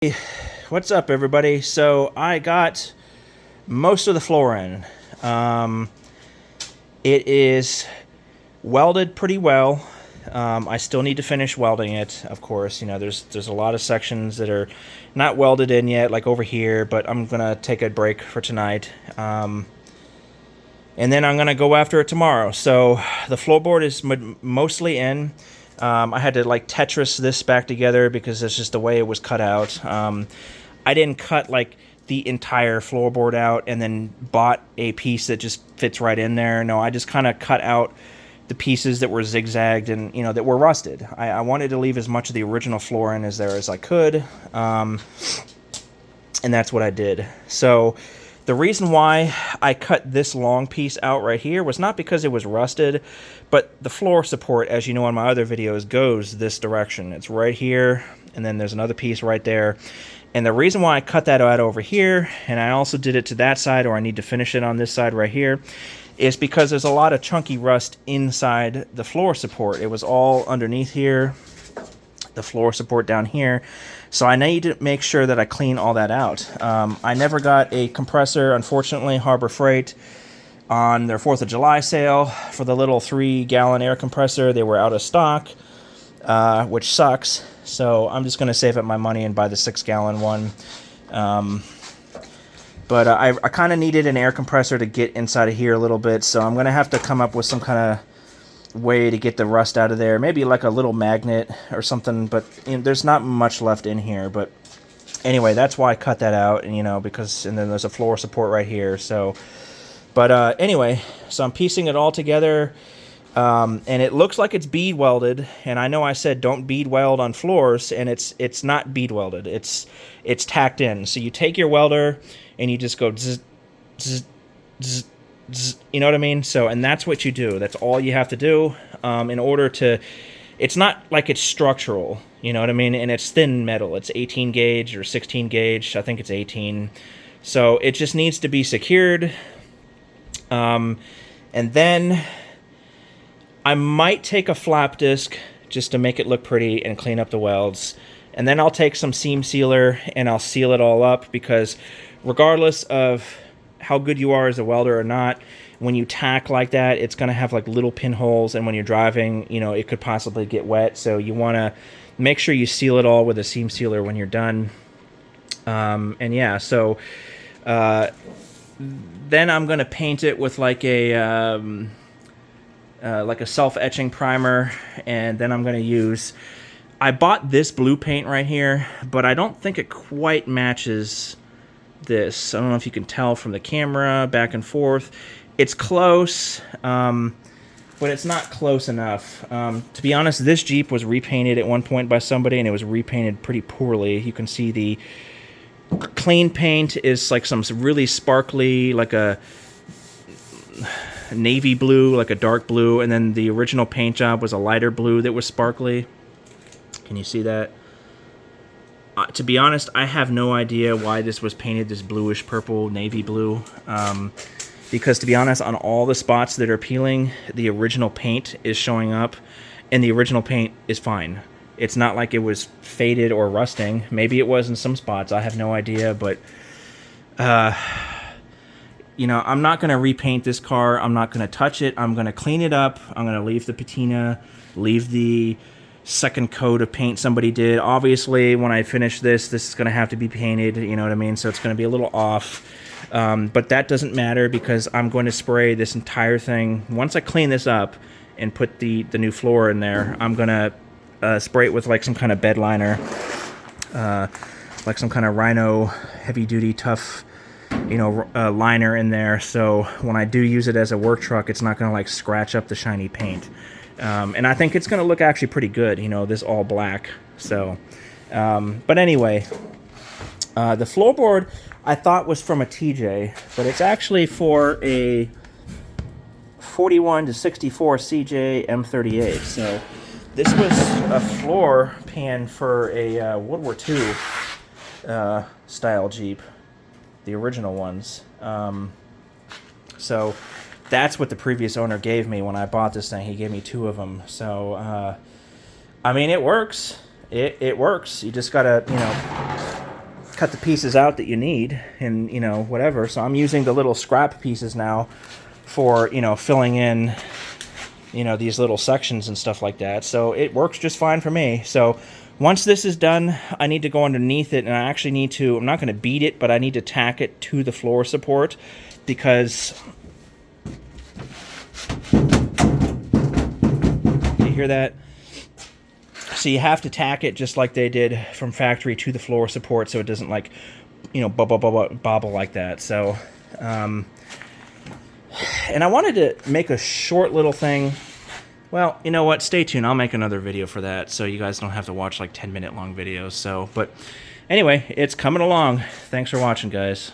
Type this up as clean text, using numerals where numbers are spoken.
Hey, what's up, everybody? So I got most of the floor in. It is welded pretty well. I still need to finish welding it, of course. You know, there's a lot of sections that are not welded in yet, like over here, but I'm gonna take a break for tonight. And then I'm gonna go after it tomorrow. So the floorboard is mostly in. I had to like Tetris this back together because it's just the way it was cut out. I didn't cut like the entire floorboard out and then bought a piece that just fits right in there. No, I just kind of cut out the pieces that were zigzagged and, you know, that were rusted. I wanted to leave as much of the original floor in as there as I could. And that's what I did. So the reason why I cut this long piece out right here was not because it was rusted, but the floor support, as you know in my other videos, goes this direction. It's right here, and then there's another piece right there. And the reason why I cut that out over here, and I also did it to that side, or I need to finish it on this side right here, is because there's a lot of chunky rust inside the floor support. It was all underneath here, the floor support down here. So I need to make sure that I clean all that out. I never got a compressor, unfortunately. Harbor Freight, on their 4th of July sale for the little 3-gallon air compressor, they were out of stock, which sucks. So I'm just going to save up my money and buy the 6-gallon one. But I kind of needed an air compressor to get inside of here a little bit, so I'm going to have to come up with some kind of way to get the rust out of there. Maybe like a little magnet or something, but you know, there's not much left in here. But anyway, that's why I cut that out, and you know, because and then there's a floor support right here. So, but anyway, so I'm piecing it all together, and it looks like it's bead welded. And I know I said don't bead weld on floors, and it's not bead welded. It's tacked in. So you take your welder and you just go zzz, zzz, zzz, you know what I mean? So, and that's what you do. That's all you have to do in order to... It's not like it's structural, you know what I mean? And it's thin metal. It's 18 gauge or 16 gauge. I think it's 18. So it just needs to be secured. And then I might take a flap disc just to make it look pretty and clean up the welds. And then I'll take some seam sealer and I'll seal it all up, because regardless of how good you are as a welder or not, when you tack like that, it's going to have like little pinholes, and when you're driving, you know, it could possibly get wet. So you want to make sure you seal it all with a seam sealer when you're done. And yeah, so then I'm going to paint it with like a self-etching primer, and then I'm going to use... I bought this blue paint right here, but I don't think it quite matches this. I don't know if you can tell from the camera back and forth. It's close, but it's not close enough. To be honest, this Jeep was repainted at one point by somebody, and it was repainted pretty poorly. You can see the clean paint is like some really sparkly, like a navy blue, like a dark blue, and then the original paint job was a lighter blue that was sparkly. Can you see that? To be honest, I have no idea why this was painted this bluish purple, navy blue. Because to be honest, on all the spots that are peeling, the original paint is showing up, and the original paint is fine. It's not like it was faded or rusting. Maybe it was in some spots. I have no idea, but you know, I'm not going to repaint this car. I'm not going to touch it. I'm going to clean it up. I'm going to leave the patina, leave the second coat of paint somebody did. Obviously, when I finish this is going to have to be painted, you know what I mean? So it's going to be a little off. But that doesn't matter, because I'm going to spray this entire thing. Once I clean this up and put the new floor in there, I'm going to spray it with like some kind of bed liner, like some kind of Rhino heavy-duty tough, you know, liner in there. So when I do use it as a work truck, it's not going to like scratch up the shiny paint. And I think it's going to look actually pretty good, you know, this all black. So, but anyway, the floorboard I thought was from a TJ, but it's actually for a 41 to 64 CJ M38. So this was a floor pan for a World War II style Jeep, the original ones. So that's what the previous owner gave me when I bought this thing. He gave me 2 of them. So, I mean, it works. It works. You just gotta, you know, cut the pieces out that you need and, you know, whatever. So I'm using the little scrap pieces now for, you know, filling in, you know, these little sections and stuff like that. So it works just fine for me. So once this is done, I need to go underneath it, and I actually need to, I'm not going to beat it, but I need to tack it to the floor support, because you hear that? So you have to tack it just like they did from factory to the floor support, so it doesn't, like, you know, bobble like that. So and I wanted to make a short little thing. Well, you know what? Stay tuned. I'll make another video for that, so you guys don't have to watch like 10-minute long videos. So, but anyway, it's coming along. Thanks for watching, guys.